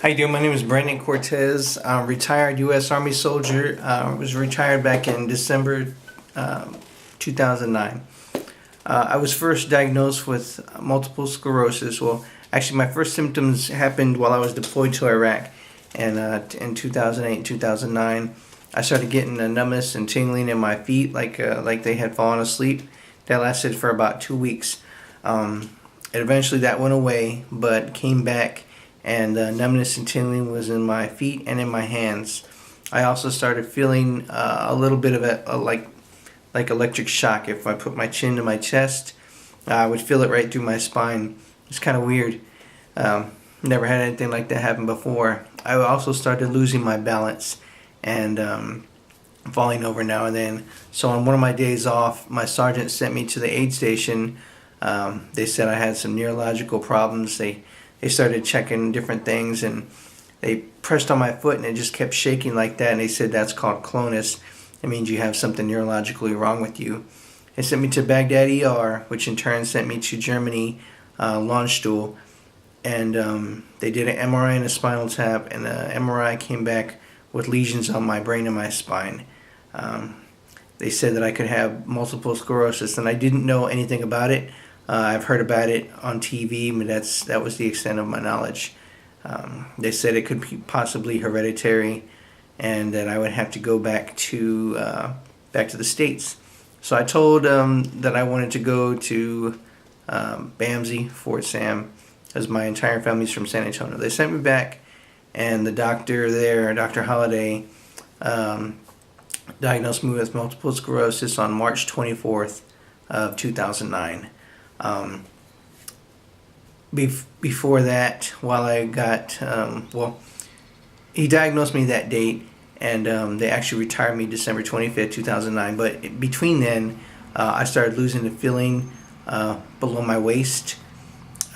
How you doing? My name is Brandon Cortez. I'm a retired U.S. Army soldier. I was retired back in December 2009. I was first diagnosed with multiple sclerosis. Well, actually, my first symptoms happened while I was deployed to Iraq, and in 2008 and 2009, I started getting a numbness and tingling in my feet, like they had fallen asleep. That lasted for about 2 weeks. And eventually, that went away, but came back. And numbness and tingling was in my feet and in my hands. I also started feeling a little bit of like electric shock. If I put my chin to my chest, I would feel it right through my spine. It's kind of weird. Never had anything like that happen before. I also started losing my balance and falling over now and then. So on one of my days off, my sergeant sent me to the aid station. They said I had some neurological problems. They started checking different things, and they pressed on my foot and it just kept shaking like that, and they said that's called clonus. It means you have something neurologically wrong with you. They sent me to Baghdad ER, which in turn sent me to Germany, Landstuhl, and they did an MRI and a spinal tap, and the MRI came back with lesions on my brain and my spine. They said that I could have multiple sclerosis, and I didn't know anything about it. I've heard about it on TV, but that was the extent of my knowledge. They said it could be possibly hereditary, and that I would have to go back to the States. So I told them that I wanted to go to BAMSI, Fort Sam, as my entire family's from San Antonio. They sent me back, and the doctor there, Dr. Holliday, diagnosed me with multiple sclerosis on March 24th of 2009. Before that, while I got, he diagnosed me that date, and they actually retired me December 25th, 2009. But between then, I started losing the feeling below my waist.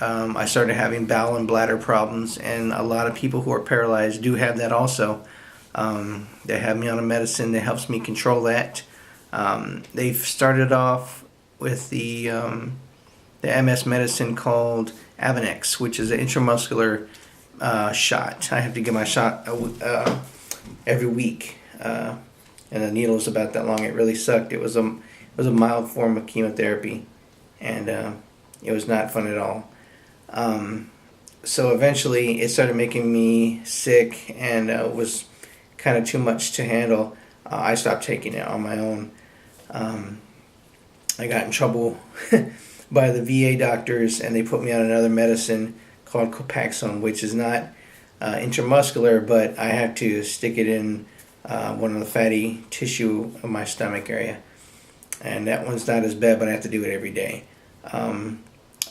I started having bowel and bladder problems, and a lot of people who are paralyzed do have that also. They have me on a medicine that helps me control that. They've started off with the MS medicine called Avonex, which is an intramuscular shot. I have to get my shot every week, and the needle was about that long. It really sucked. It was a mild form of chemotherapy, and it was not fun at all. So eventually, it started making me sick, and was kind of too much to handle. I stopped taking it on my own. I got in trouble by the VA doctors, and they put me on another medicine called Copaxone, which is not intramuscular, but I have to stick it in one of the fatty tissue of my stomach area, and that one's not as bad, but I have to do it every day.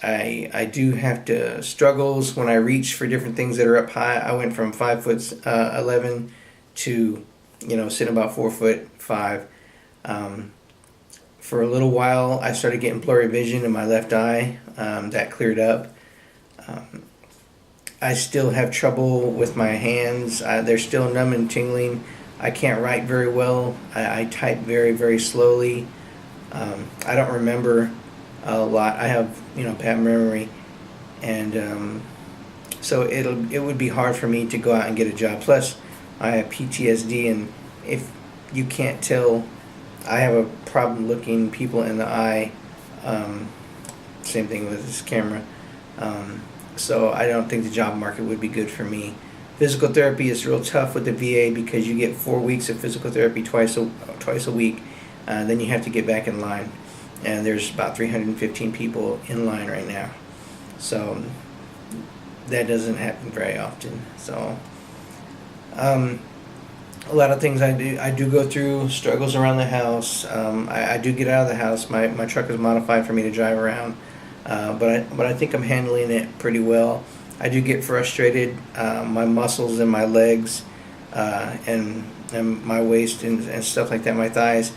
I do have to struggles when I reach for different things that are up high. I went from 5'11" to sitting about 4'5". For a little while, I started getting blurry vision in my left eye. That cleared up. I still have trouble with my hands. They're still numb and tingling. I can't write very well. I type very, very slowly. I don't remember a lot. I have, bad memory. And so it would be hard for me to go out and get a job. Plus, I have PTSD, and if you can't tell, I have a problem looking people in the eye. Same thing with this camera. So I don't think the job market would be good for me. Physical therapy is real tough with the VA because you get 4 weeks of physical therapy twice a week. Then you have to get back in line. And there's about 315 people in line right now. So that doesn't happen very often. So a lot of things I do go through, struggles around the house. I do get out of the house. My truck is modified for me to drive around, but I think I'm handling it pretty well. I do get frustrated. My muscles in my legs and my waist and stuff like that, my thighs,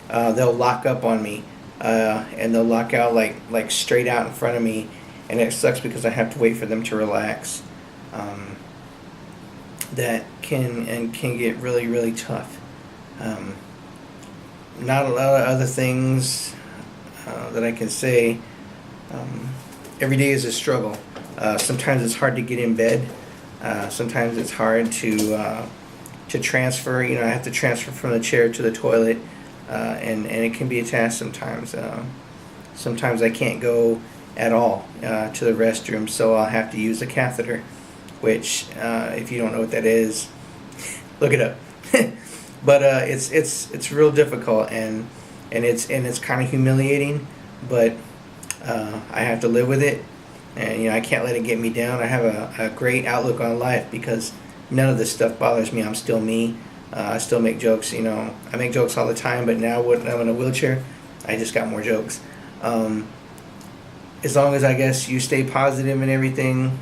they'll lock up on me, and they'll lock out like straight out in front of me, and it sucks because I have to wait for them to relax. That can get really, really tough. Not a lot of other things that I can say. Every day is a struggle. Sometimes it's hard to get in bed. Sometimes it's hard to transfer. You know, I have to transfer from the chair to the toilet, and it can be a task sometimes. Sometimes I can't go at all to the restroom, so I'll have to use a catheter, which if you don't know what that is, look it up. But it's real difficult, and it's kind of humiliating, but I have to live with it, and you know, I can't let it get me down. I have a great outlook on life because none of this stuff bothers me. I'm still me. I still make jokes. You know, I make jokes all the time, but now when I'm in a wheelchair, I just got more jokes. As long as, I guess, you stay positive and everything,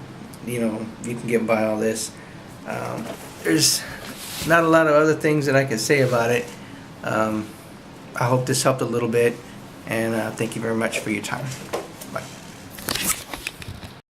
you know, you can get by all this. There's not a lot of other things that I can say about it. I hope this helped a little bit, and thank you very much for your time.